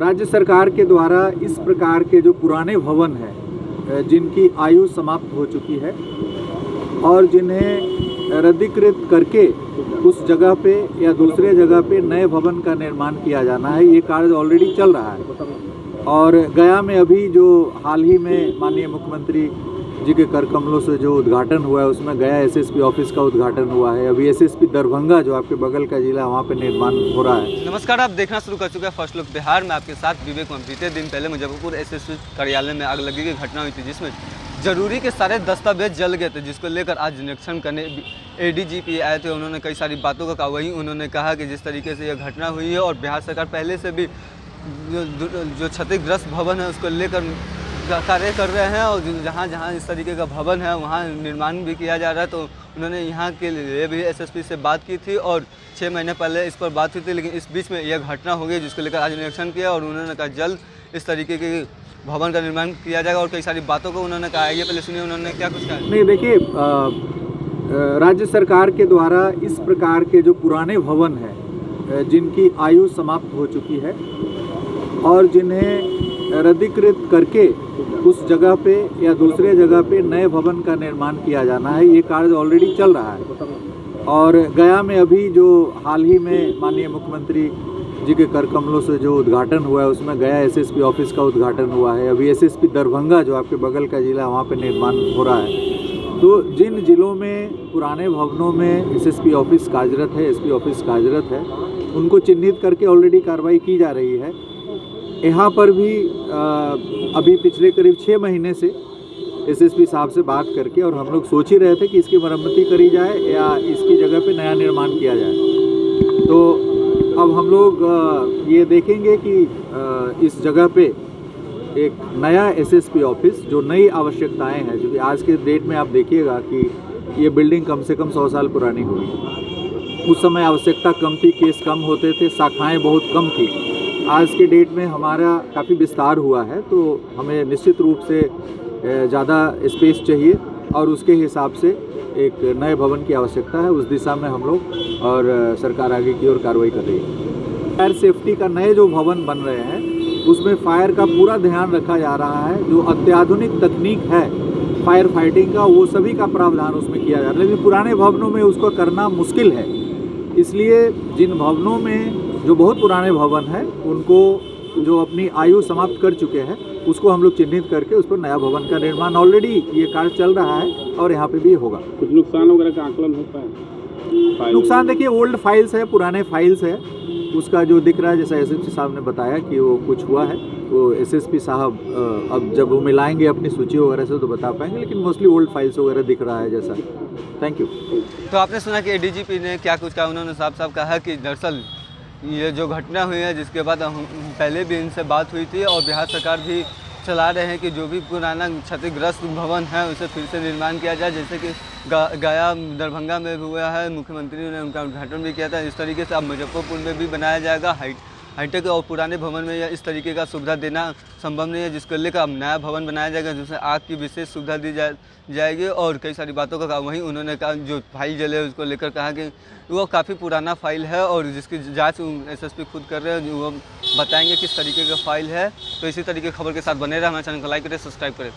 राज्य सरकार के द्वारा इस प्रकार के जो पुराने भवन हैं जिनकी आयु समाप्त हो चुकी है और जिन्हें रद्दीकृत करके उस जगह पे या दूसरे जगह पे नए भवन का निर्माण किया जाना है, ये कार्य ऑलरेडी चल रहा है। और गया में अभी जो हाल ही में माननीय मुख्यमंत्री जी के कर कमलों से जो उद्घाटन हुआ है, उसमें गया एसएसपी ऑफिस का उद्घाटन हुआ है। अभी एसएसपी दरभंगा जो आपके बगल का जिला, वहाँ पे निर्माण हो रहा है। नमस्कार, आप देखना शुरू कर चुके हैं फर्स्ट लुक बिहार में। आपके साथ विवेक। बीते दिन पहले मुजफ्फरपुर एसएसपी कार्यालय में आग लगी की घटना हुई थी, जिसमें जरूरी के सारे दस्तावेज जल गए थे, जिसको लेकर आज निरीक्षण करने एडीजीपी आए थे। उन्होंने कई सारी बातों का कहा। वहीं उन्होंने कहा कि जिस तरीके से यह घटना हुई है और बिहार सरकार पहले से भी जो क्षतिग्रस्त भवन है उसको लेकर कार्य कर रहे हैं और जहाँ जहाँ इस तरीके का भवन है वहाँ निर्माण भी किया जा रहा है। तो उन्होंने यहाँ के लिए भी एसएसपी से बात की थी और 6 महीने पहले इस पर बात हुई थी, लेकिन इस बीच में यह घटना हो गई, जिसको लेकर आज निरीक्षण किया और उन्होंने कहा जल्द इस तरीके के भवन का निर्माण किया जाएगा और कई सारी बातों को उन्होंने कहा। ये पहले सुनिए उन्होंने क्या कुछ कहा। नहीं, देखिए, राज्य सरकार के द्वारा इस प्रकार के जो पुराने भवन हैं जिनकी आयु समाप्त हो चुकी है और जिन्हें रद्दीकृत करके उस जगह पे या दूसरे जगह पे नए भवन का निर्माण किया जाना है, ये कार्य ऑलरेडी चल रहा है। और गया में अभी जो हाल ही में माननीय मुख्यमंत्री जी के कर कमलों से जो उद्घाटन हुआ है, उसमें गया एसएसपी ऑफिस का उद्घाटन हुआ है। अभी एसएसपी दरभंगा जो आपके बगल का जिला, वहाँ पे निर्माण हो रहा है। तो जिन जिलों में पुराने भवनों में एसएसपी ऑफिस कार्यरत है, एसपी ऑफिस कार्यरत है, उनको चिन्हित करके ऑलरेडी कार्रवाई की जा रही है। यहाँ पर भी अभी पिछले करीब 6 महीने से एसएसपी साहब से बात करके और हम लोग सोच ही रहे थे कि इसकी मरम्मती करी जाए या इसकी जगह पे नया निर्माण किया जाए। तो अब हम लोग ये देखेंगे कि इस जगह पे एक नया एसएसपी ऑफिस, जो नई आवश्यकताएं हैं, क्योंकि आज के डेट में आप देखिएगा कि ये बिल्डिंग कम से कम 100 साल पुरानी हुई। उस समय आवश्यकता कम थी, केस कम होते थे, शाखाएँ बहुत कम थी। आज के डेट में हमारा काफ़ी विस्तार हुआ है, तो हमें निश्चित रूप से ज़्यादा स्पेस चाहिए और उसके हिसाब से एक नए भवन की आवश्यकता है। उस दिशा में हम लोग और सरकार आगे की ओर कार्रवाई कर रही है। फायर सेफ्टी का नए जो भवन बन रहे हैं उसमें फायर का पूरा ध्यान रखा जा रहा है। जो अत्याधुनिक तकनीक है फायर फाइटिंग का, वो सभी का प्रावधान उसमें किया जा रहा है, लेकिन पुराने भवनों में उसको करना मुश्किल है। इसलिए जिन भवनों में जो बहुत पुराने भवन हैं, उनको जो अपनी आयु समाप्त कर चुके हैं, उसको हम लोग चिन्हित करके उस पर नया भवन का निर्माण ऑलरेडी ये कार्य चल रहा है और यहाँ पे भी होगा। कुछ नुकसान वगैरह का आकलन होता है? नुकसान देखिए, ओल्ड फाइल्स है, पुराने फाइल्स है, उसका जो दिख रहा है, जैसा एसएसपी साहब ने बताया कि वो कुछ हुआ है, तो एसएसपी साहब अब जब वो मिलाएंगे अपनी सूची वगैरह से तो बता पाएंगे, लेकिन मोस्टली ओल्ड फाइल्स वगैरह दिख रहा है जैसा। Thank you. तो आपने सुना कि एडीजीपी ने क्या कुछ कहा। उन्होंने साफ कहा कि दरअसल ये जो घटना हुई है, जिसके बाद पहले भी इनसे बात हुई थी और बिहार सरकार भी चला रहे हैं कि जो भी पुराना क्षतिग्रस्त भवन है उसे फिर से निर्माण किया जाए, जैसे कि गया दरभंगा में भी हुआ है, मुख्यमंत्री ने उनका उद्घाटन भी किया था। इस तरीके से अब मुजफ्फरपुर में भी बनाया जाएगा। हाईटेक और पुराने भवन में या इस तरीके का सुविधा देना संभव नहीं है, जिसको लेकर अब नया भवन बनाया जाएगा, जिसमें आग की विशेष सुविधा दी जाएगी और कई सारी बातों का कहा। वहीं उन्होंने कहा जो फाइल जले उसको लेकर कहा कि वो काफ़ी पुराना फाइल है और जिसकी जांच एसएसपी खुद कर रहे हैं, वो बताएंगे किस तरीके का फाइल है। तो इसी तरीके की खबर के साथ बने रहे, हमारे चैनल को लाइक करें, सब्सक्राइब करें।